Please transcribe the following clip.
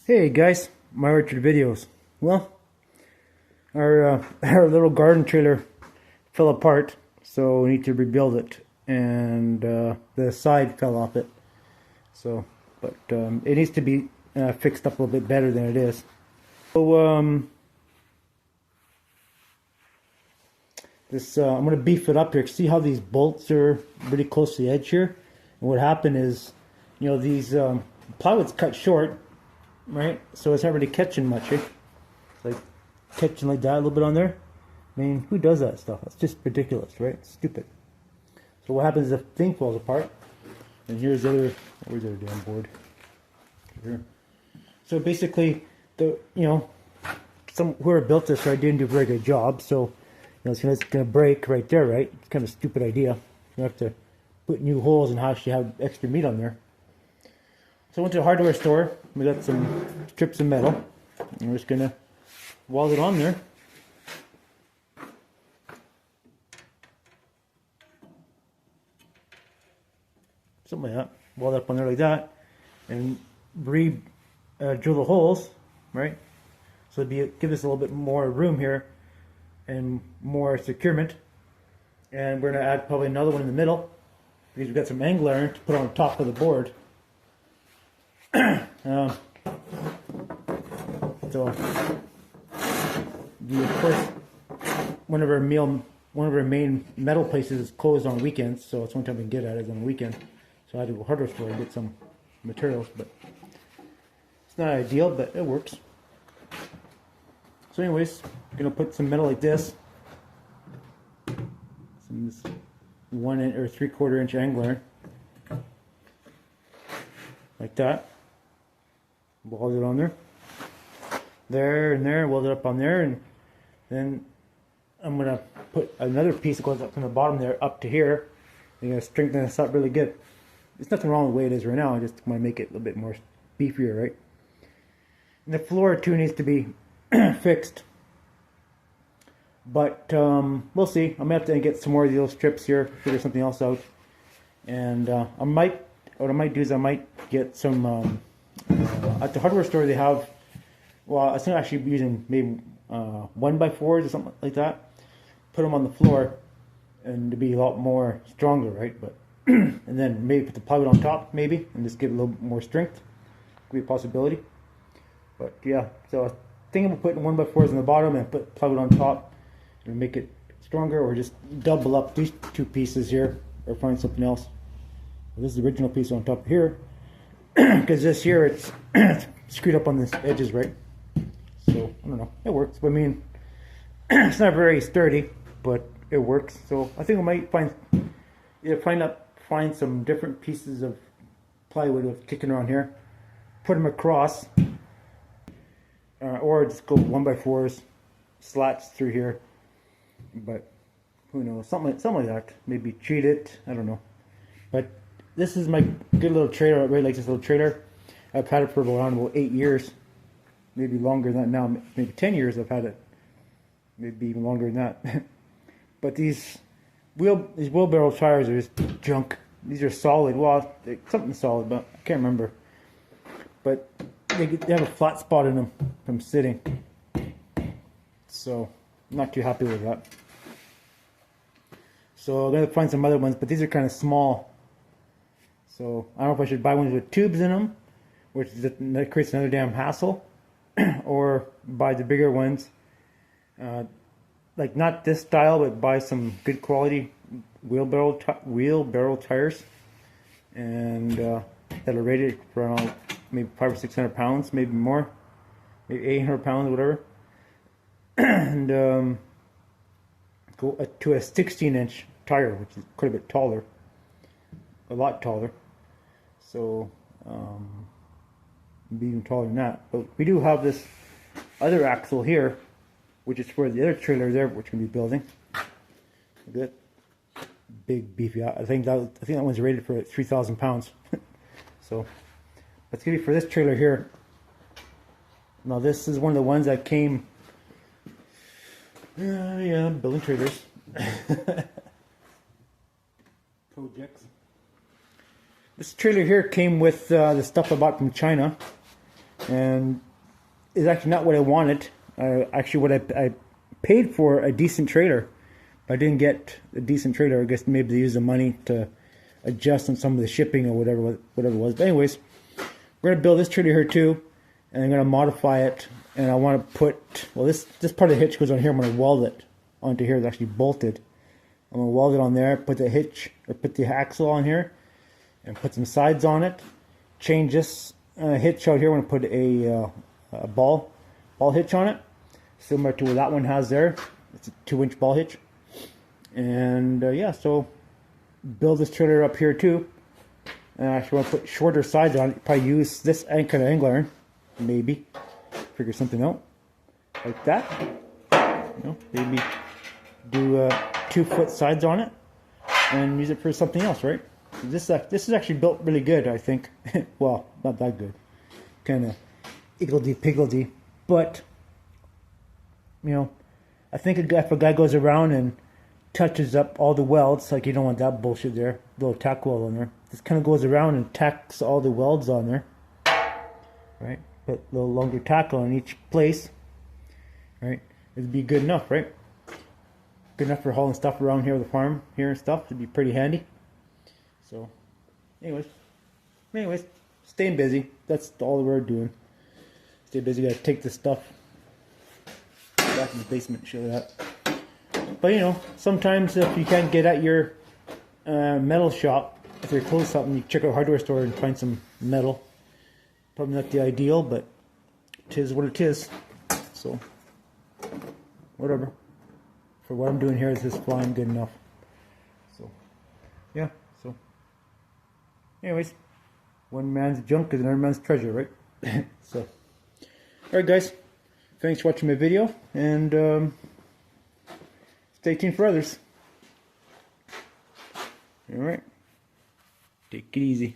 Hey guys, my orchard videos. Well, our our little garden trailer fell apart, so we need to rebuild it, and the side fell off it. So, but it needs to be fixed up a little bit better than it is. So this I'm gonna beef it up here. See how these bolts are really close to the edge here. And what happened is, these plywood's cut short. Right, so it's not really catching much, eh? It's like catching like that a little bit on there. I mean, who does that stuff? That's just ridiculous, right? It's stupid. So what happens if the thing falls apart? And here's the other, where's the other damn board? Here. So basically, whoever built this, right, didn't do a very good job. So, it's gonna break right there, right? It's kind of a stupid idea. You have to put new holes and actually have extra meat on there. So I went to a hardware store. We got some strips of metal. And we're just gonna weld it on there. Something like that. Weld it up on there like that, and drill the holes, right? So give us a little bit more room here and more securement. And we're gonna add probably another one in the middle because we've got some angle iron to put on top of the board. So, of course, one of our main metal places is closed on weekends, so it's one time we can get at it on the weekend. So I had to go to the hardware store and get some materials, but it's not ideal, but it works. So anyways, I'm gonna put some metal like this, some 1 inch or 3/4 inch angle iron, like that. Weld it on there and there, weld it up on there, and then I'm gonna put another piece that goes up from the bottom there up to here. I'm gonna strengthen this up really good. There's nothing wrong with the way it is right now. I just want to make it a little bit more beefier, right? And the floor too needs to be fixed, but we'll see. I'm gonna have to get some more of these little strips here, figure something else out, and what I might do is I might get some. At the hardware store they have, well, I think actually using maybe 1x4s or something like that. Put them on the floor and to be a lot more stronger, right? But and then maybe put the plywood on top, maybe, and just give it a little more strength. Could be a possibility. But yeah, so I think I'm putting 1x4s on the bottom and put plywood on top and make it stronger, or just double up these two pieces here, or find something else. This is the original piece on top here. Because this here it's screwed up on the edges, right? So I don't know, it works. But I mean, it's not very sturdy, but it works. So I think I might find some different pieces of plywood kicking around here, put them across, or just go 1x4s, slats through here. But who knows? Something like that. Maybe treat it. I don't know. But this is my good little trailer. I really like this little trailer. I've had it for about 8 years, maybe longer than that now. Maybe 10 years I've had it, maybe even longer than that. But these wheelbarrow tires are just junk. These are solid. Well, something solid, but I can't remember. But they have a flat spot in them from sitting, so I'm not too happy with that. So I'm gonna find some other ones, but these are kind of small. So I don't know if I should buy ones with tubes in them, that creates another damn hassle, or buy the bigger ones, like not this style, but buy some good quality wheelbarrow tires, and that are rated for around maybe 500 or 600 pounds, maybe more, maybe 800 pounds, whatever, and go to a 16-inch tire, which is quite a bit taller, a lot taller. So be even taller than that. But we do have this other axle here, which is for the other trailer there, which we're going to be building. Look at that big beefy. I think that one's rated for 3,000 pounds. So that's going to be for this trailer here. Now this is one of the ones that came. Yeah, building trailers. Projects. This trailer here came with the stuff I bought from China. and is actually not what I wanted. Actually, what I paid for a decent trailer. I didn't get a decent trailer. I guess maybe they used the money to adjust on some of the shipping or whatever it was. But anyways, we're gonna build this trailer here too, and I'm gonna modify it. And I want to put, well, this part of the hitch goes on here. I'm gonna weld it onto here. It's actually bolted. I'm gonna weld it on there. Put the hitch or put the axle on here, and put some sides on it. Change this hitch out here. I'm gonna put a ball hitch on it, similar to what that one has there. It's a 2-inch ball hitch. And yeah, so build this trailer up here too. And I actually want to put shorter sides on it. Probably use this kind of angle iron, maybe. Figure something out like that. You know, maybe do 2-foot sides on it and use it for something else, right? This is actually built really good, I think. Well, not that good. Kind of higgledy-piggledy, but you know, I think if a guy goes around and touches up all the welds, like you don't want that bullshit there, little tack weld on there. This kind of goes around and tacks all the welds on there, right? Put a little longer tackle on each place, right? It'd be good enough, right? Good enough for hauling stuff around here, the farm here and stuff. It'd be pretty handy. So, anyways, staying busy. That's all we're doing. Stay busy. Gotta take this stuff back in the basement and show you that. But you know, sometimes if you can't get at your metal shop, if you're close to something, you check out a hardware store and find some metal. Probably not the ideal, but it is what it is. So, whatever. For what I'm doing here, is this flying good enough? So, yeah. So, anyways, one man's junk is another man's treasure, right? So, alright guys, thanks for watching my video, and stay tuned for others. Alright, take it easy.